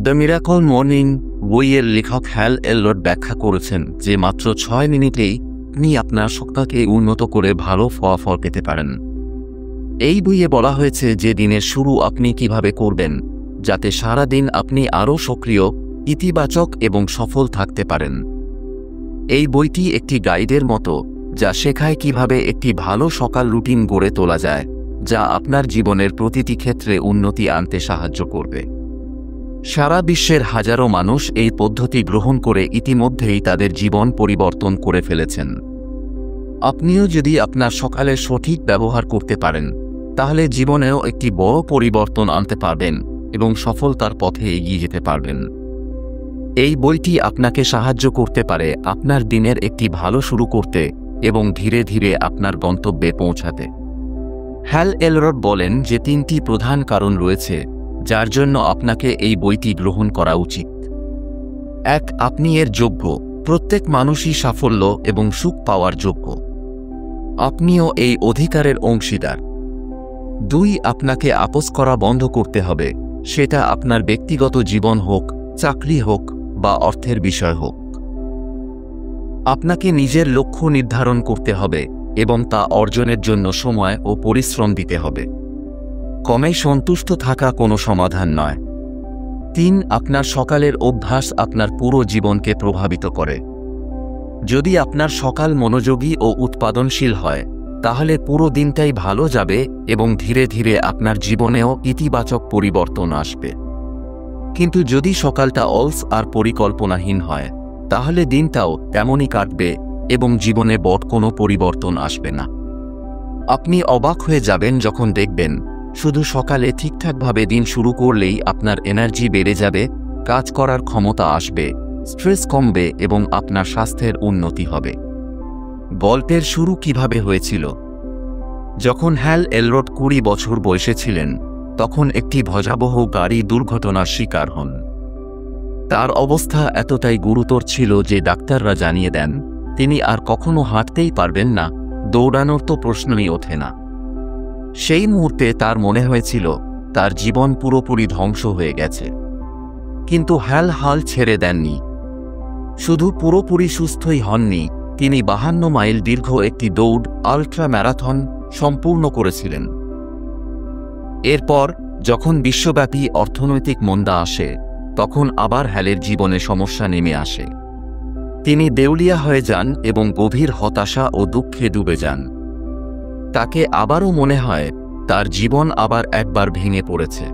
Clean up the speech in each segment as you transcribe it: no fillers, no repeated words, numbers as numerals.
The miracle morning বইয়ের লেখক হ্যাল এলরড ব্যাখ্যা করেছেন যে মাত্র 6 মিনিটেই আপনি আপনার সত্তাকে উন্নত করে ভালো ফলাফল পেতে পারেন। এই বইয়ে বলা হয়েছে যে দিনের শুরু আপনি কিভাবে করবেন যাতে সারা দিন আপনি আরও সক্রিয়, ইতিবাচক এবং সফল থাকতে পারেন। এই বইটি একটি গাইডের মতো যা শেখায় কিভাবে একটি ভালো সকাল রুটিন গড়ে তোলা যায়, যা আপনার জীবনের প্রতিটি ক্ষেত্রে উন্নতি আনতে সাহায্য করবে। সারা বিশ্বের হাজারো মানুষ এই পদ্ধতি গ্রহণ করে ইতিমধ্যেই তাদের জীবন পরিবর্তন করে ফেলেছেন। আপনিও যদি আপনার সকালের সঠিক ব্যবহার করতে পারেন, তাহলে জীবনেও একটি বড় পরিবর্তন আনতে পারবেন এবং সফলতার পথে এগিয়ে যেতে পারবেন। এই বইটি আপনাকে সাহায্য করতে পারে আপনার দিনের একটি ভালো শুরু করতে এবং ধীরে ধীরে আপনার গন্তব্যে পৌঁছাতে। হ্যাল এলরড বলেন যে 3টি প্রধান কারণ রয়েছে যার জন্য আপনাকে এই বইটি গ্রহণ করা উচিত। 1. আপনি এর যোগ্য। প্রত্যেক মানুষই সাফল্য এবং সুখ পাওয়ার যোগ্য। আপনিও এই অধিকারের অংশীদার। 2. আপনাকে আপোস করা বন্ধ করতে হবে, সেটা আপনার ব্যক্তিগত জীবন হোক, চাকরি হোক বা অর্থের বিষয় হোক। আপনাকে নিজের লক্ষ্য নির্ধারণ করতে হবে এবং তা অর্জনের জন্য সময় ও পরিশ্রম দিতে হবে। কমে সন্তুষ্ট থাকা কোনো সমাধান নয়। 3. আপনার সকালের অভ্যাস আপনার পুরো জীবনকে প্রভাবিত করে। যদি আপনার সকাল মনোযোগী ও উৎপাদনশীল হয়, তাহলে পুরো দিনটাই ভালো যাবে এবং ধীরে ধীরে আপনার জীবনেও ইতিবাচক পরিবর্তন আসবে। কিন্তু যদি সকালটা অলস আর পরিকল্পনাহীন হয়, তাহলে দিনটাও তেমনই কাটবে এবং জীবনে বড় কোনো পরিবর্তন আসবে না। আপনি অবাক হয়ে যাবেন যখন দেখবেন শুধু সকালে ঠিকঠাকভাবে দিন শুরু করলেই আপনার এনার্জি বেড়ে যাবে, কাজ করার ক্ষমতা আসবে, স্ট্রেস কমবে এবং আপনার স্বাস্থ্যের উন্নতি হবে। গল্পের শুরু কিভাবে হয়েছিল? যখন হ্যাল এলরড 20 বছর বয়সে ছিলেন, তখন একটি ভয়াবহ গাড়ি দুর্ঘটনার শিকার হন। তার অবস্থা এতটাই গুরুতর ছিল যে ডাক্তাররা জানিয়ে দেন তিনি আর কখনো হাঁটতেই পারবেন না, দৌড়ানোর তো প্রশ্নই ওঠে না। সেই মুহূর্তে তার মনে হয়েছিল তার জীবন পুরোপুরি ধ্বংস হয়ে গেছে। কিন্তু হ্যাল হাল ছেড়ে দেননি। শুধু পুরোপুরি সুস্থই হননি, তিনি 52 মাইল দীর্ঘ একটি দৌড়, আল্ট্রা ম্যারাথন সম্পূর্ণ করেছিলেন। এরপর যখন বিশ্বব্যাপী অর্থনৈতিক মন্দা আসে, তখন আবার হ্যালের জীবনে সমস্যা নেমে আসে। তিনি দেউলিয়া হয়ে যান এবং গভীর হতাশা ও দুঃখে ডুবে যান। তাকে আবারও মনে হয় তার জীবন আবার একবার ভেঙে পড়েছে।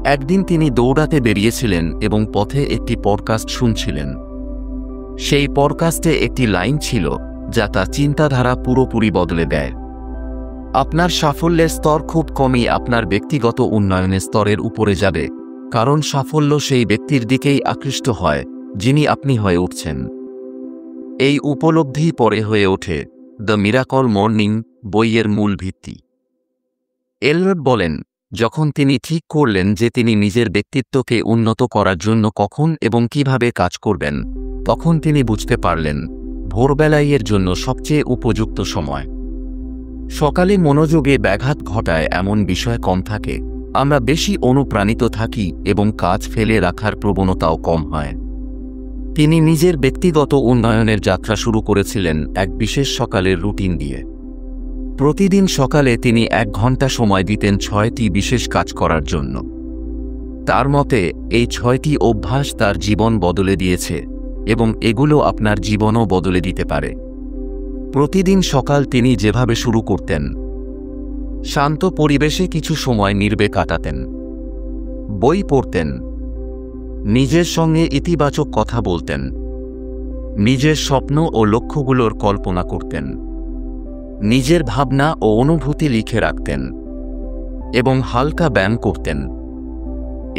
একদিন তিনি দৌড়াতে বেরিয়েছিলেন এবং পথে একটি পডকাস্ট শুনছিলেন। সেই পডকাস্টে একটি লাইন ছিল যা তার চিন্তাধারা পুরোপুরি বদলে দেয়। আপনার সাফল্যের স্তর খুব কমই আপনার ব্যক্তিগত উন্নয়নের স্তরের উপরে যাবে, কারণ সাফল্য সেই ব্যক্তির দিকেই আকৃষ্ট হয় যিনি আপনি হয়ে উঠছেন। এই উপলব্ধি পরে হয়ে ওঠে দ্য মিরাকল মর্নিং বইয়ের মূল ভিত্তি। এলরড বলেন, যখন তিনি ঠিক করলেন যে তিনি নিজের ব্যক্তিত্বকে উন্নত করার জন্য কখন এবং কিভাবে কাজ করবেন, তখন তিনি বুঝতে পারলেন ভোরবেলায় এর জন্য সবচেয়ে উপযুক্ত সময়। সকালে মনোযোগে ব্যাঘাত ঘটায় এমন বিষয় কম থাকে, আমরা বেশি অনুপ্রাণিত থাকি এবং কাজ ফেলে রাখার প্রবণতাও কম হয়। তিনি নিজের ব্যক্তিগত উন্নয়নের যাত্রা শুরু করেছিলেন এক বিশেষ সকালের রুটিন দিয়ে। প্রতিদিন সকালে তিনি 1 ঘন্টা সময় দিতেন 6টি বিশেষ কাজ করার জন্য। তার মতে এই 6টি অভ্যাস তার জীবন বদলে দিয়েছে এবং এগুলো আপনার জীবনও বদলে দিতে পারে। প্রতিদিন সকাল তিনি যেভাবে শুরু করতেন, শান্ত পরিবেশে কিছু সময় নীরবে কাটাতেন, বই পড়তেন, নিজের সঙ্গে ইতিবাচক কথা বলতেন, নিজের স্বপ্ন ও লক্ষ্যগুলোর কল্পনা করতেন, নিজের ভাবনা ও অনুভূতি লিখে রাখতেন এবং হালকা ব্যায়াম করতেন।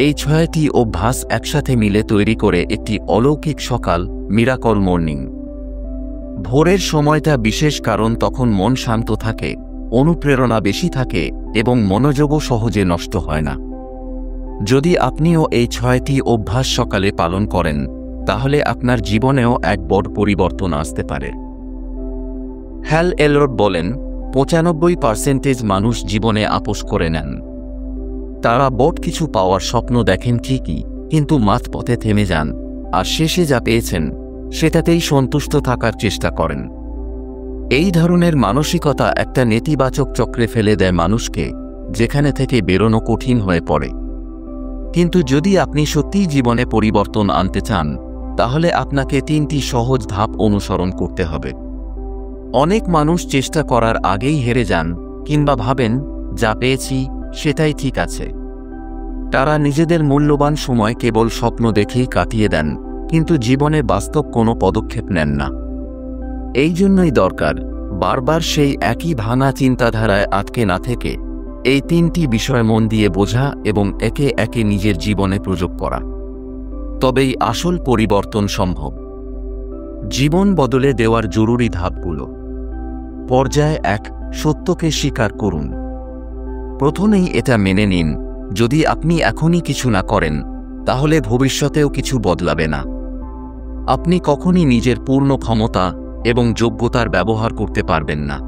এই 6টি অভ্যাস একসাথে মিলে তৈরি করে একটি অলৌকিক সকাল, মিরাকল মর্নিং। ভোরের সময়টা বিশেষ কারণ তখন মন শান্ত থাকে, অনুপ্রেরণা বেশি থাকে এবং মনোযোগও সহজে নষ্ট হয় না। যদি আপনিও এই 6টি অভ্যাস সকালে পালন করেন, তাহলে আপনার জীবনেও এক বড় পরিবর্তন আসতে পারে। হ্যাল এলরড বলেন, 95% মানুষ জীবনে আপোস করে নেন। তারা বড় কিছু পাওয়ার স্বপ্ন দেখেন ঠিকই, কিন্তু মাঝপথে থেমে যান আর শেষে যা পেয়েছেন সেটাতেই সন্তুষ্ট থাকার চেষ্টা করেন। এই ধরনের মানসিকতা একটা নেতিবাচক চক্রে ফেলে দেয় মানুষকে, যেখানে থেকে বেরোনো কঠিন হয়ে পড়ে। কিন্তু যদি আপনি সত্যিই জীবনে পরিবর্তন আনতে চান, তাহলে আপনাকে 3টি সহজ ধাপ অনুসরণ করতে হবে। অনেক মানুষ চেষ্টা করার আগেই হেরে যান কিংবা ভাবেন যা পেয়েছি সেটাই ঠিক আছে। তারা নিজেদের মূল্যবান সময় কেবল স্বপ্ন দেখেই কাটিয়ে দেন, কিন্তু জীবনে বাস্তব কোনো পদক্ষেপ নেন না। এই জন্যই দরকার বারবার সেই একই ভাঙা চিন্তাধারায় আটকে না থেকে এই 3টি বিষয় মন দিয়ে বোঝা এবং একে একে নিজের জীবনে প্রয়োগ করা। তবেই আসল পরিবর্তন সম্ভব। জীবন বদলে দেওয়ার জরুরি ধাপগুলো। পর্যায় 1, সত্যকে স্বীকার করুন। প্রথমেই এটা মেনে নিন, যদি আপনি এখনই কিছু না করেন তাহলে ভবিষ্যতেও কিছু বদলাবে না। আপনি কখনই নিজের পূর্ণ ক্ষমতা এবং যোগ্যতার ব্যবহার করতে পারবেন না।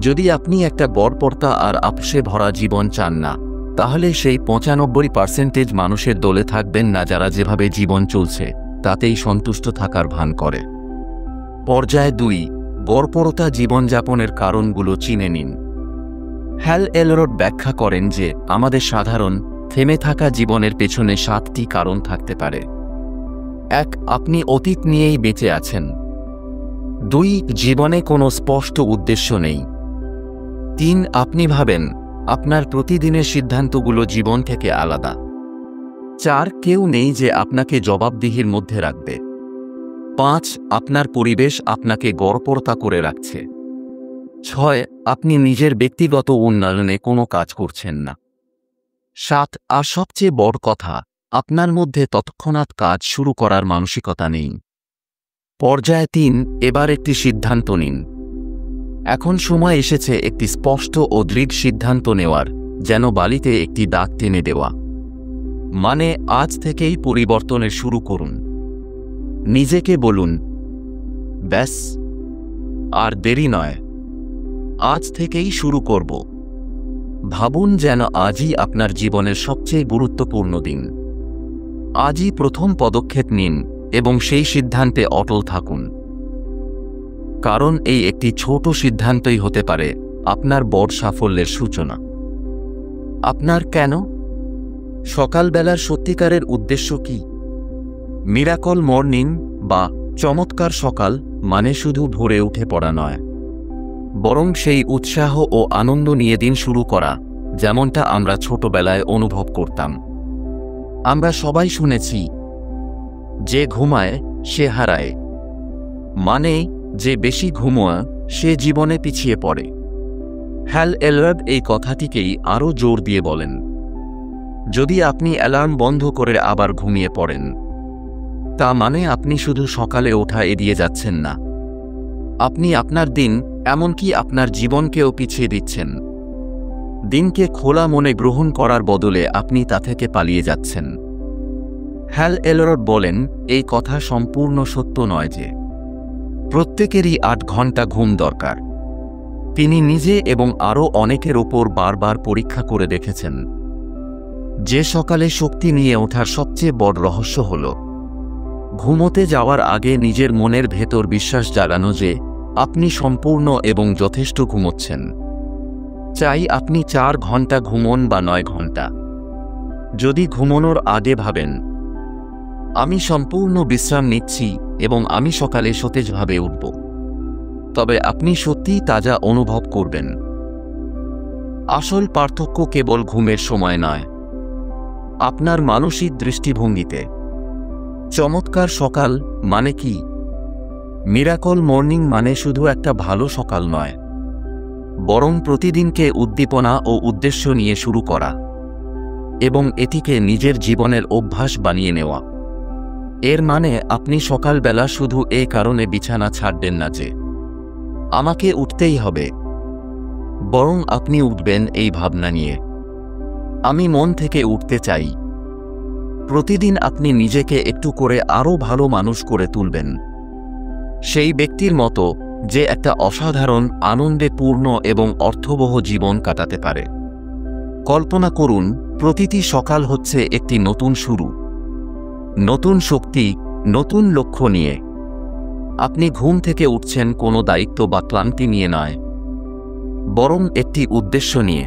যদি আপনি একটা গড়পড়তা আর আপসে ভরা জীবন চান না, তাহলে সেই 95% মানুষের দলে থাকবেন না যারা যেভাবে জীবন চলছে তাতেই সন্তুষ্ট থাকার ভান করে। পর্যায় 2, গড়পড়তা জীবনযাপনের কারণগুলো চিনে নিন। হ্যাল এলরড ব্যাখ্যা করেন যে আমাদের সাধারণ থেমে থাকা জীবনের পেছনে 7টি কারণ থাকতে পারে। 1, আপনি অতীত নিয়েই বেঁচে আছেন। 2, জীবনে কোনো স্পষ্ট উদ্দেশ্য নেই। 3, আপনি ভাবেন আপনার প্রতিদিনের সিদ্ধান্তগুলো জীবন থেকে আলাদা। 4, কেউ নেই যে আপনাকে জবাবদিহির মধ্যে রাখবে। 5, আপনার পরিবেশ আপনাকে গড়পড়তা করে রাখছে। 6, আপনি নিজের ব্যক্তিগত উন্নয়নে কোনো কাজ করছেন না। 7, আর সবচেয়ে বড় কথা, আপনার মধ্যে তৎক্ষণাৎ কাজ শুরু করার মানসিকতা নেই। পর্যায় 3, এবার একটি সিদ্ধান্ত নিন। এখন সময় এসেছে একটি স্পষ্ট ও দৃঢ় সিদ্ধান্ত নেওয়ার, যেন বালিতে একটি দাগ টেনে দেওয়া। মানে আজ থেকেই পরিবর্তনের শুরু করুন। নিজেকে বলুন, ব্যাস, আর দেরি নয়, আজ থেকেই শুরু করব। ভাবুন যেন আজই আপনার জীবনের সবচেয়ে গুরুত্বপূর্ণ দিন। আজই প্রথম পদক্ষেপ নিন এবং সেই সিদ্ধান্তে অটল থাকুন। কারণ এই একটি ছোট সিদ্ধান্তই হতে পারে আপনার বড় সাফল্যের সূচনা। আপনার কেন? সকালবেলার সত্যিকারের উদ্দেশ্য কি? মিরাকল মর্নিং বা চমৎকার সকাল মানে শুধু ভোরে উঠে পড়া নয়, বরং সেই উৎসাহ ও আনন্দ নিয়ে দিন শুরু করা, যেমনটা আমরা ছোটবেলায় অনুভব করতাম। আমরা সবাই শুনেছি, যে ঘুমায় সে হারায়, মানে যে বেশি ঘুমোয় সে জীবনে পিছিয়ে পড়ে। হ্যাল এলরড এই কথাটিকেই আরও জোর দিয়ে বলেন, যদি আপনি অ্যালার্ম বন্ধ করে আবার ঘুমিয়ে পড়েন, তা মানে আপনি শুধু সকালে ওঠা এড়িয়ে যাচ্ছেন না, আপনি আপনার দিন, এমনকি আপনার জীবনকেও পিছিয়ে দিচ্ছেন। দিনকে খোলা মনে গ্রহণ করার বদলে আপনি তা থেকে পালিয়ে যাচ্ছেন। হ্যাল এলরড বলেন, এই কথা সম্পূর্ণ সত্য নয় যে প্রত্যেকেরই 8 ঘন্টা ঘুম দরকার। তিনি নিজে এবং আরও অনেকের ওপর বারবার পরীক্ষা করে দেখেছেন। যে সকালে শক্তি নিয়ে ওঠার সবচেয়ে বড় রহস্য হল ঘুমোতে যাওয়ার আগে নিজের মনের ভেতর বিশ্বাস জাগানো যে আপনি সম্পূর্ণ এবং যথেষ্ট ঘুমোচ্ছেন। চাই আপনি 4 ঘন্টা ঘুমোন বা 9 ঘন্টা। যদি ঘুমানোর আগে ভাবেন, আমি সম্পূর্ণ বিশ্রাম নিচ্ছি এবং আমি সকালে সতেজভাবে উঠব, তবে আপনি সত্যিই তাজা অনুভব করবেন। আসল পার্থক্য কেবল ঘুমের সময় নয়, আপনার মানসিক দৃষ্টিভঙ্গিতে। চমৎকার সকাল মানে কি? মিরাকল মর্নিং মানে শুধু একটা ভালো সকাল নয়, বরং প্রতিদিনকে উদ্দীপনা ও উদ্দেশ্য নিয়ে শুরু করা এবং এটিকে নিজের জীবনের অভ্যাস বানিয়ে নেওয়া। এর মানে আপনি সকালবেলা শুধু এই কারণে বিছানা ছাড়বেন না যে আমাকে উঠতেই হবে, বরং আপনি উঠবেন এই ভাবনা নিয়ে, আমি মন থেকে উঠতে চাই। প্রতিদিন আপনি নিজেকে একটু করে আরও ভালো মানুষ করে তুলবেন, সেই ব্যক্তির মতো যে একটা অসাধারণ, আনন্দে পূর্ণ এবং অর্থবহ জীবন কাটাতে পারে। কল্পনা করুন, প্রতিটি সকাল হচ্ছে একটি নতুন শুরু, নতুন শক্তি, নতুন লক্ষ্য নিয়ে। আপনি ঘুম থেকে উঠছেন কোনো দায়িত্ব বা ক্লান্তি নিয়ে নয়, বরং একটি উদ্দেশ্য নিয়ে।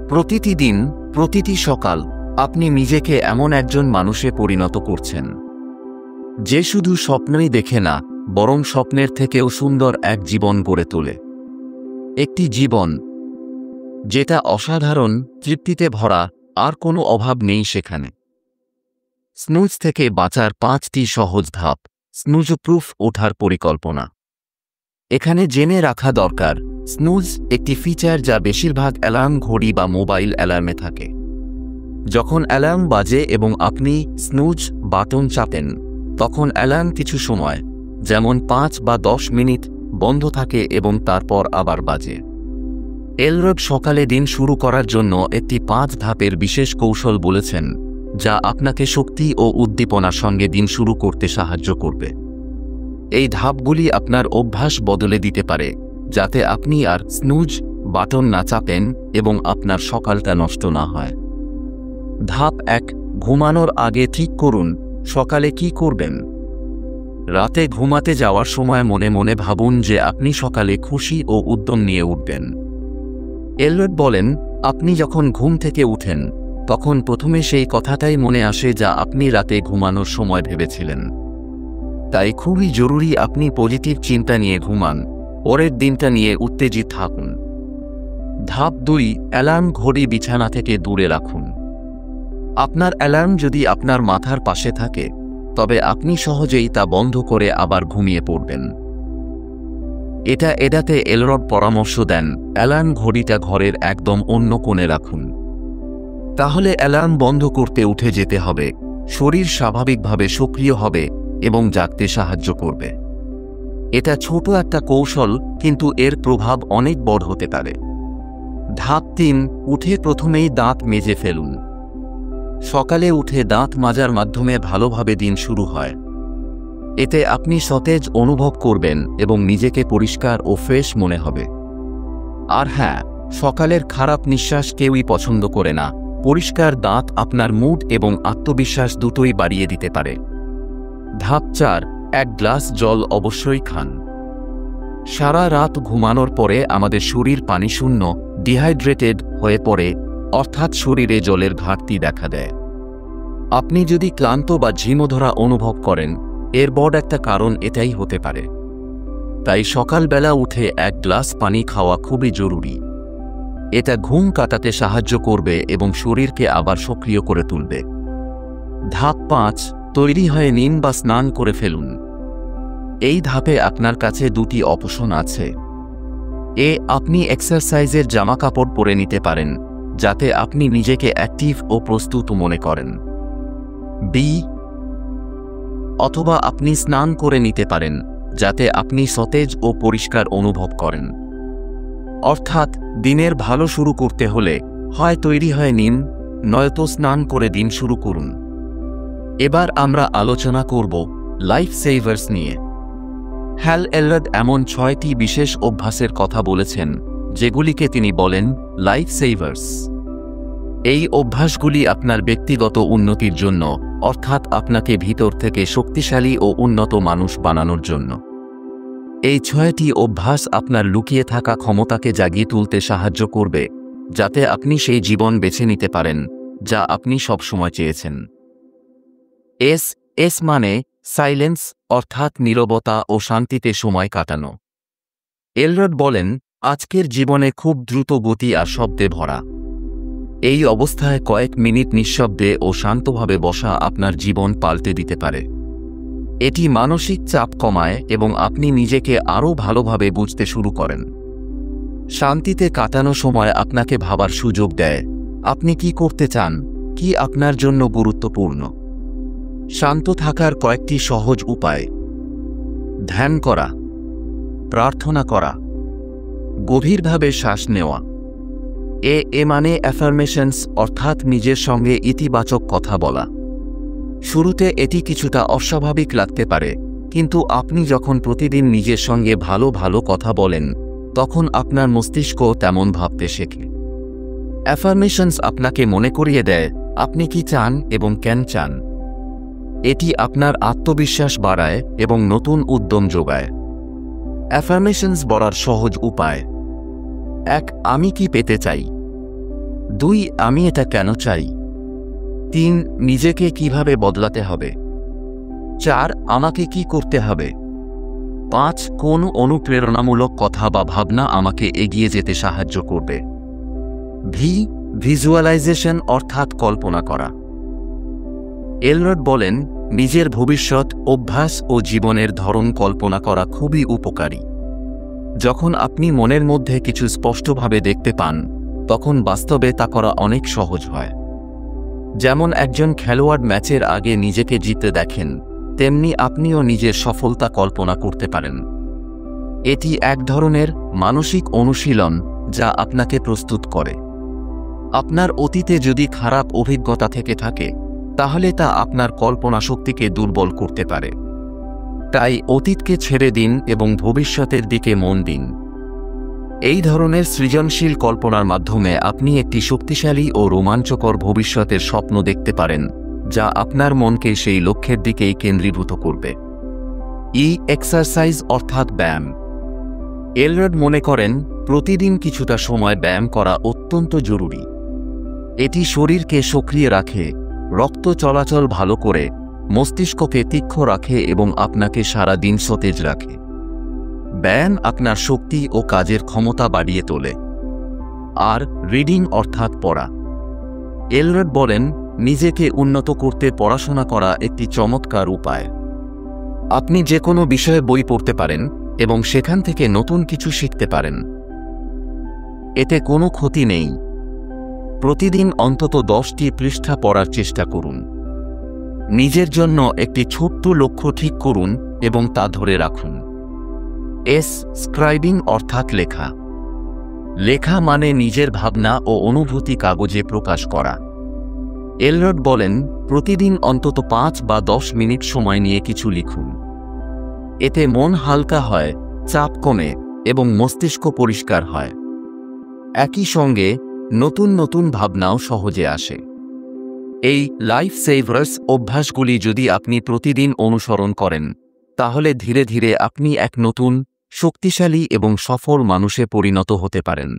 প্রতিটি দিন, প্রতিটি সকাল আপনি নিজেকে এমন একজন মানুষে পরিণত করছেন যে শুধু স্বপ্নই দেখে না, বরং স্বপ্নের থেকেও সুন্দর এক জীবন গড়ে তোলে। একটি জীবন যেটা অসাধারণ, তৃপ্তিতে ভরা, আর কোনো অভাব নেই সেখানে। স্নুজ থেকে বাঁচার 5টি সহজ ধাপ। স্নুজ প্রুফ ওঠার পরিকল্পনা। এখানে জেনে রাখা দরকার, স্নুজ একটি ফিচার যা বেশিরভাগ অ্যালার্ম ঘড়ি বা মোবাইল অ্যালার্মে থাকে। যখন অ্যালার্ম বাজে এবং আপনি স্নুজ বাটন চাপেন, তখন অ্যালার্ম কিছু সময়, যেমন 5 বা 10 মিনিট বন্ধ থাকে এবং তারপর আবার বাজে। এলরড সকালে দিন শুরু করার জন্য একটি 5 ধাপের বিশেষ কৌশল বলেছেন, যা আপনাকে শক্তি ও উদ্দীপনার সঙ্গে দিন শুরু করতে সাহায্য করবে। এই ধাপগুলি আপনার অভ্যাস বদলে দিতে পারে, যাতে আপনি আর স্নুজ বাটন না চাপেন এবং আপনার সকালটা নষ্ট না হয়। ধাপ 1, ঘুমানোর আগে ঠিক করুন সকালে কি করবেন। রাতে ঘুমাতে যাওয়ার সময় মনে মনে ভাবুন যে আপনি সকালে খুশি ও উদ্যম নিয়ে উঠবেন। এলরড বলেন, আপনি যখন ঘুম থেকে উঠেন, তখন প্রথমে সেই কথাটাই মনে আসে যা আপনি রাতে ঘুমানোর সময় ভেবেছিলেন। তাই খুবই জরুরি আপনি পজিটিভ চিন্তা নিয়ে ঘুমান, পরের দিনটা নিয়ে উত্তেজিত থাকুন। ধাপ 2, অ্যালার্ম ঘড়ি বিছানা থেকে দূরে রাখুন। আপনার অ্যালার্ম যদি আপনার মাথার পাশে থাকে, তবে আপনি সহজেই তা বন্ধ করে আবার ঘুমিয়ে পড়বেন। এটা এড়াতে এলরড পরামর্শ দেন, অ্যালার্ম ঘড়িটা ঘরের একদম অন্য কোণে রাখুন। তাহলে অ্যালার্ম বন্ধ করতে উঠে যেতে হবে, শরীর স্বাভাবিকভাবে সক্রিয় হবে এবং জাগতে সাহায্য করবে। এটা ছোট একটা কৌশল, কিন্তু এর প্রভাব অনেক বড় হতে পারে। ধাপ 3, উঠে প্রথমেই দাঁত মেজে ফেলুন। সকালে উঠে দাঁত মাজার মাধ্যমে ভালোভাবে দিন শুরু হয়। এতে আপনি সতেজ অনুভব করবেন এবং নিজেকে পরিষ্কার ও ফ্রেশ মনে হবে। আর হ্যাঁ, সকালের খারাপ নিঃশ্বাস কেউই পছন্দ করে না। পরিষ্কার দাঁত আপনার মুড এবং আত্মবিশ্বাস দুটোই বাড়িয়ে দিতে পারে। ধাপ 4, 1 গ্লাস জল অবশ্যই খান। সারা রাত ঘুমানোর পরে আমাদের শরীর পানিশূন্য, ডিহাইড্রেটেড হয়ে পড়ে, অর্থাৎ শরীরে জলের ঘাটতি দেখা দেয়। আপনি যদি ক্লান্ত বা ঝিমোধরা অনুভব করেন, এর বড় একটা কারণ এটাই হতে পারে। তাই সকালবেলা উঠে 1 গ্লাস পানি খাওয়া খুবই জরুরি। এটা ঘুম কাটাতে সাহায্য করবে এবং শরীরকে আবার সক্রিয় করে তুলবে। ধাপ 5, তৈরি হয়ে নিন বা স্নান করে ফেলুন। এই ধাপে আপনার কাছে 2টি অপশন আছে। আপনি এক্সারসাইজের জামাকাপড় পরে নিতে পারেন, যাতে আপনি নিজেকে অ্যাক্টিভ ও প্রস্তুত মনে করেন। অথবা আপনি স্নান করে নিতে পারেন, যাতে আপনি সতেজ ও পরিষ্কার অনুভব করেন। অর্থাৎ দিনের ভালো শুরু করতে হলে হয় তৈরি হয়ে নিন, নয়তো স্নান করে দিন শুরু করুন। এবার আমরা আলোচনা করব লাইফ সেভার্স নিয়ে। এলরড এমন 6টি বিশেষ অভ্যাসের কথা বলেছেন, যেগুলিকে তিনি বলেন লাইফ সেভার্স। এই অভ্যাসগুলি আপনার ব্যক্তিগত উন্নতির জন্য, অর্থাৎ আপনাকে ভিতর থেকে শক্তিশালী ও উন্নত মানুষ বানানোর জন্য। এই 6টি অভ্যাস আপনার লুকিয়ে থাকা ক্ষমতাকে জাগিয়ে তুলতে সাহায্য করবে, যাতে আপনি সেই জীবন বেছে নিতে পারেন যা আপনি সবসময় চেয়েছেন। এস মানে সাইলেন্স, অর্থাৎ নীরবতা ও শান্তিতে সময় কাটানো। এলরড বলেন, আজকের জীবনে খুব দ্রুত গতি আর শব্দে ভরা। এই অবস্থায় কয়েক মিনিট নিঃশব্দে ও শান্তভাবে বসা আপনার জীবন পাল্টে দিতে পারে। এটি মানসিক চাপ কমায় এবং আপনি নিজেকে আরও ভালোভাবে বুঝতে শুরু করেন। শান্তিতে কাটানো সময় আপনাকে ভাবার সুযোগ দেয়, আপনি কি করতে চান, কি আপনার জন্য গুরুত্বপূর্ণ। শান্ত থাকার কয়েকটি সহজ উপায়: ধ্যান করা, প্রার্থনা করা, গভীরভাবে শ্বাস নেওয়া। মানে অ্যাফার্মেশনস, অর্থাৎ নিজের সঙ্গে ইতিবাচক কথা বলা। শুরুতে এটি কিছুটা অস্বাভাবিক লাগতে পারে, কিন্তু আপনি যখন প্রতিদিন নিজের সঙ্গে ভালো ভালো কথা বলেন, তখন আপনার মস্তিষ্ক তেমন ভাবতে শেখে। অ্যাফার্মেশনস আপনাকে মনে করিয়ে দেয় আপনি কি চান এবং কেন চান। এটি আপনার আত্মবিশ্বাস বাড়ায় এবং নতুন উদ্যম যোগায়। অ্যাফার্মেশনস বলার সহজ উপায়: 1. আমি কি পেতে চাই। 2. আমি এটা কেন চাই। 3. নিজেকে কিভাবে বদলাতে হবে। 4. আমাকে কি করতে হবে। 5. কোন অনুপ্রেরণামূলক কথা বা ভাবনা আমাকে এগিয়ে যেতে সাহায্য করবে। ভিজুয়ালাইজেশন অর্থাৎ কল্পনা করা। এলরড বলেন, নিজের ভবিষ্যৎ, অভ্যাস ও জীবনের ধরন কল্পনা করা খুবই উপকারী। যখন আপনি মনের মধ্যে কিছু স্পষ্টভাবে দেখতে পান, তখন বাস্তবে তা করা অনেক সহজ হয়। যেমন একজন খেলোয়াড় ম্যাচের আগে নিজেকে জিততে দেখেন, তেমনি আপনিও নিজের সফলতা কল্পনা করতে পারেন। এটি এক ধরনের মানসিক অনুশীলন যা আপনাকে প্রস্তুত করে। আপনার অতীতে যদি খারাপ অভিজ্ঞতা থেকে থাকে, তাহলে তা আপনার কল্পনা শক্তিকে দুর্বল করতে পারে। তাই অতীতকে ছেড়ে দিন এবং ভবিষ্যতের দিকে মন দিন। এই ধরনের সৃজনশীল কল্পনার মাধ্যমে আপনি একটি শক্তিশালী ও রোমাঞ্চকর ভবিষ্যতের স্বপ্ন দেখতে পারেন, যা আপনার মনকে সেই লক্ষ্যের দিকেই কেন্দ্রীভূত করবে। এক্সারসাইজ অর্থাৎ ব্যায়াম। এলরড মনে করেন, প্রতিদিন কিছুটা সময় ব্যায়াম করা অত্যন্ত জরুরি। এটি শরীরকে সক্রিয় রাখে, রক্ত চলাচল ভালো করে, মস্তিষ্ককে তীক্ষ্ণ রাখে এবং আপনাকে সারা দিন সতেজ রাখে। ব্যায়াম আপনার শক্তি ও কাজের ক্ষমতা বাড়িয়ে তোলে। আর রিডিং অর্থাৎ পড়া। এলরড বলেন, নিজেকে উন্নত করতে পড়াশোনা করা একটি চমৎকার উপায়। আপনি যে কোনো বিষয়ে বই পড়তে পারেন এবং সেখান থেকে নতুন কিছু শিখতে পারেন। এতে কোনো ক্ষতি নেই। প্রতিদিন অন্তত 10টি পৃষ্ঠা পড়ার চেষ্টা করুন। নিজের জন্য একটি ছোট্ট লক্ষ্য ঠিক করুন এবং তা ধরে রাখুন। স্ক্রাইবিং অর্থাৎ লেখা। লেখা মানে নিজের ভাবনা ও অনুভূতি কাগজে প্রকাশ করা। এলরড বলেন, প্রতিদিন অন্তত 5 বা 10 মিনিট সময় নিয়ে কিছু লিখুন। এতে মন হালকা হয়, চাপ কমে এবং মস্তিষ্ক পরিষ্কার হয়। একই সঙ্গে নতুন নতুন ভাবনাও সহজে আসে। এই লাইফ সেভার্স অভ্যাসগুলি যদি আপনি প্রতিদিন অনুসরণ করেন, তাহলে ধীরে ধীরে আপনি এক নতুন, শক্তিশালী এবং সফল মানুষে পরিণত হতে পারেন।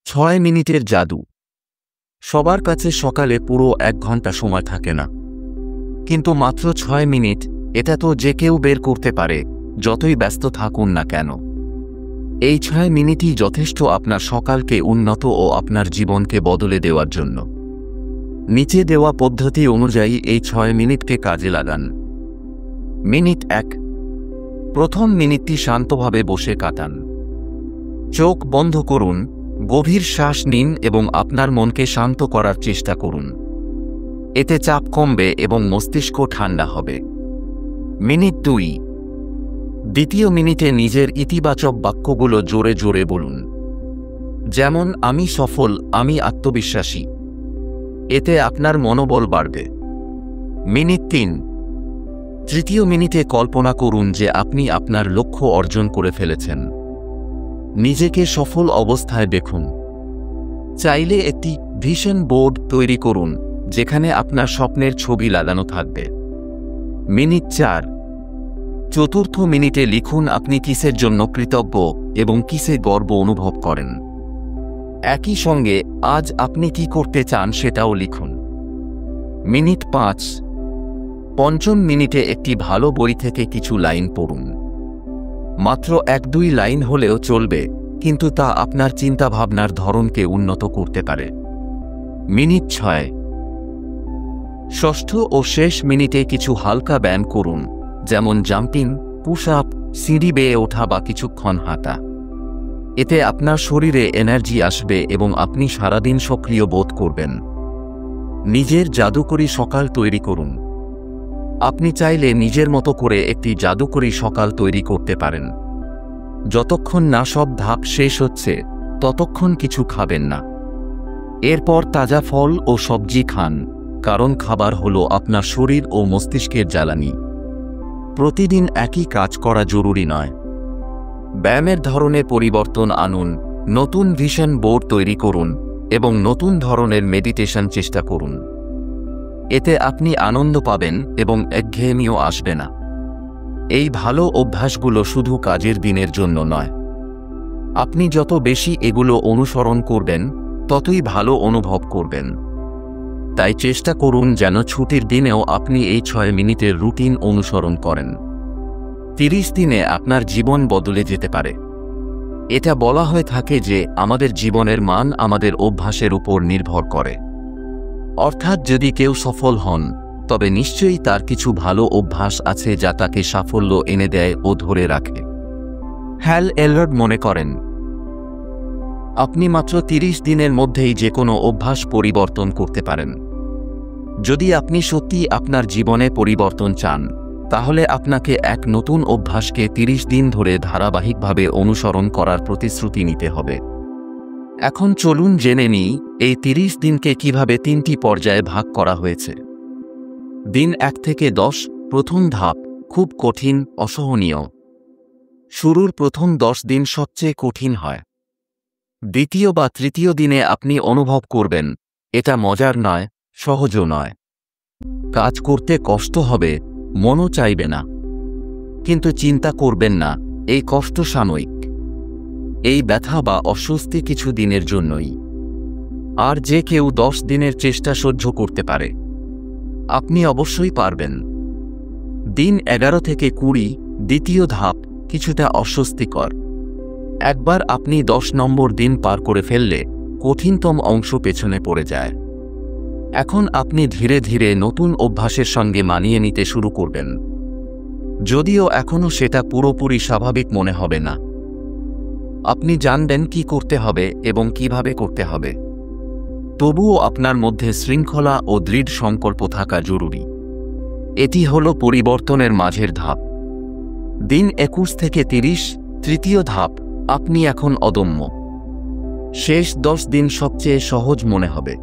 6 মিনিটের জাদু। সবার কাছে সকালে পুরো 1 ঘন্টা সময় থাকে না, কিন্তু মাত্র 6 মিনিট, এটা তো যে কেউ বের করতে পারে, যতই ব্যস্ত থাকুন না কেন। এই 6 মিনিটই যথেষ্ট আপনার সকালকে উন্নত ও আপনার জীবনকে বদলে দেওয়ার জন্য। নিচে দেওয়া পদ্ধতি অনুযায়ী এই 6 মিনিটকে কাজে লাগান। মিনিট 1। প্রথম মিনিটটি শান্তভাবে বসে কাটান। চোখ বন্ধ করুন, গভীর শ্বাস নিন এবং আপনার মনকে শান্ত করার চেষ্টা করুন। এতে চাপ কমবে এবং মস্তিষ্ক ঠান্ডা হবে। মিনিট 2। দ্বিতীয় মিনিটে নিজের ইতিবাচক বাক্যগুলো জোরে জোরে বলুন। যেমন, আমি সফল, আমি আত্মবিশ্বাসী। এতে আপনার মনোবল বাড়বে। মিনিট 3। তৃতীয় মিনিটে কল্পনা করুন যে আপনি আপনার লক্ষ্য অর্জন করে ফেলেছেন। নিজেকে সফল অবস্থায় দেখুন। চাইলে একটি ভিশন বোর্ড তৈরি করুন, যেখানে আপনার স্বপ্নের ছবি লাগানো থাকবে। মিনিট 4। চতুর্থ মিনিটে লিখুন আপনি কিসের জন্য কৃতজ্ঞ এবং কিসে গর্ব অনুভব করেন। একই সঙ্গে আজ আপনি কি করতে চান সেটাও লিখুন। মিনিট 5। পঞ্চম মিনিটে একটি ভালো বই থেকে কিছু লাইন পড়ুন। মাত্র 1-2 লাইন হলেও চলবে, কিন্তু তা আপনার চিন্তাভাবনার ধরনকে উন্নত করতে পারে। মিনিট 6। ষষ্ঠ ও শেষ মিনিটে কিছু হালকা ব্যায়াম করুন, যেমন জাম্পিং, পুশ আপ, সিঁড়ি বেয়ে ওঠা বা কিছুক্ষণ হাঁটা। এতে আপনার শরীরে এনার্জি আসবে এবং আপনি সারাদিন সক্রিয় বোধ করবেন। নিজের জাদুকরী সকাল তৈরি করুন। আপনি চাইলে নিজের মতো করে একটি জাদুকরী সকাল তৈরি করতে পারেন। যতক্ষণ না সব ধাপ শেষ হচ্ছে, ততক্ষণ কিছু খাবেন না। এরপর তাজা ফল ও সবজি খান, কারণ খাবার হলো আপনার শরীর ও মস্তিষ্কের জ্বালানি। প্রতিদিন একই কাজ করা জরুরি নয়। ব্যায়ামের ধরনে পরিবর্তন আনুন, নতুন ভিশন বোর্ড তৈরি করুন, এবং নতুন ধরনের মেডিটেশন চেষ্টা করুন। এতে আপনি আনন্দ পাবেন এবং একঘেয়েমিও আসবে না। এই ভালো অভ্যাসগুলো শুধু কাজের দিনের জন্য নয়। আপনি যত বেশি এগুলো অনুসরণ করবেন, ততই ভালো অনুভব করবেন। তাই চেষ্টা করুন যেন ছুটির দিনেও আপনি এই 6 মিনিটের রুটিন অনুসরণ করেন। 30 দিনে আপনার জীবন বদলে যেতে পারে। এটা বলা হয়ে থাকে যে আমাদের জীবনের মান আমাদের অভ্যাসের উপর নির্ভর করে। অর্থাৎ যদি কেউ সফল হন, তবে নিশ্চয়ই তার কিছু ভালো অভ্যাস আছে যা তাকে সাফল্য এনে দেয় ও ধরে রাখে। হ্যাল এলরড মনে করেন, আপনি মাত্র 30 দিনের মধ্যেই যে কোনো অভ্যাস পরিবর্তন করতে পারেন। যদি আপনি সত্যিই আপনার জীবনে পরিবর্তন চান, তাহলে আপনাকে এক নতুন অভ্যাসকে 30 দিন ধরে ধারাবাহিকভাবে অনুসরণ করার প্রতিশ্রুতি নিতে হবে। এখন চলুন জেনে নিই এই 30 দিনকে কিভাবে 3টি পর্যায়ে ভাগ করা হয়েছে। দিন 1 থেকে 10, প্রথম ধাপ, খুব কঠিন, অসহনীয়। শুরুর প্রথম 10 দিন সবচেয়ে কঠিন হয়। দ্বিতীয় বা তৃতীয় দিনে আপনি অনুভব করবেন এটা মজার নয়, সহজও নয়। কাজ করতে কষ্ট হবে, মনও চাইবে না। কিন্তু চিন্তা করবেন না, এই কষ্ট সাময়িক। এই ব্যথা বা অস্বস্তি কিছু দিনের জন্যই। আর যে কেউ 10 দিনের চেষ্টা সহ্য করতে পারে। আপনি অবশ্যই পারবেন। দিন 11 থেকে 20, দ্বিতীয় ধাপ, কিছুটা অস্বস্তিকর। একবার আপনি 10 নম্বর দিন পার করে ফেললে কঠিনতম অংশ পেছনে পড়ে যায়। এখন আপনি ধীরে ধীরে নতুন অভ্যাসের সঙ্গে মানিয়ে নিতে শুরু করবেন, যদিও এখনও সেটা পুরোপুরি স্বাভাবিক মনে হবে না। আপনি জানবেন কি করতে হবে এবং কিভাবে করতে হবে। তবুও আপনার মধ্যে শৃঙ্খলা ও দৃঢ় সংকল্প থাকা জরুরি। এটি হল পরিবর্তনের মাঝের ধাপ। দিন 21 থেকে 30, তৃতীয় ধাপ, আপনি এখন অদম্য। শেষ 10 দিন সবচেয়ে সহজ মনে হবে,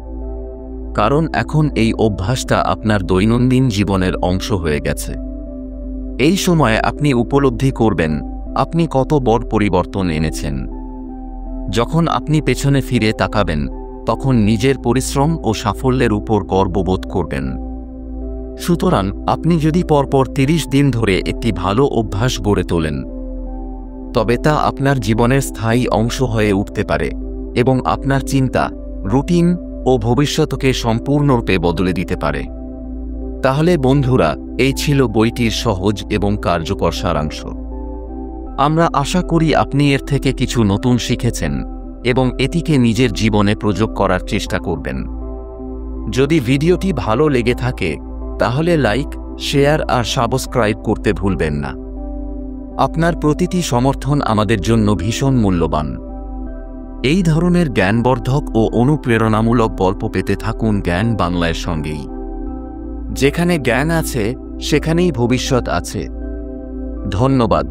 কারণ এখন এই অভ্যাসটা আপনার দৈনন্দিন জীবনের অংশ হয়ে গেছে। এই সময়ে আপনি উপলব্ধি করবেন আপনি কত বড় পরিবর্তন এনেছেন। যখন আপনি পেছনে ফিরে তাকাবেন, তখন নিজের পরিশ্রম ও সাফল্যের উপর গর্ববোধ করবেন। সুতরাং আপনি যদি পরপর 30 দিন ধরে একটি ভালো অভ্যাস গড়ে তোলেন, তবে তা আপনার জীবনের স্থায়ী অংশ হয়ে উঠতে পারে এবং আপনার চিন্তা, রুটিন ও ভবিষ্যৎকে সম্পূর্ণরূপে বদলে দিতে পারে। তাহলে বন্ধুরা, এই ছিল বইটির সহজ এবং কার্যকর সারাংশ। আমরা আশা করি আপনি এর থেকে কিছু নতুন শিখেছেন এবং এটিকে নিজের জীবনে প্রয়োগ করার চেষ্টা করবেন। যদি ভিডিওটি ভালো লেগে থাকে, তাহলে লাইক, শেয়ার আর সাবস্ক্রাইব করতে ভুলবেন না। আপনার প্রতিটি সমর্থন আমাদের জন্য ভীষণ মূল্যবান। এই ধরনের জ্ঞানবর্ধক ও অনুপ্রেরণামূলক গল্প পেতে থাকুন জ্ঞান বাংলার সঙ্গেই। যেখানে জ্ঞান আছে, সেখানেই ভবিষ্যৎ আছে। ধন্যবাদ।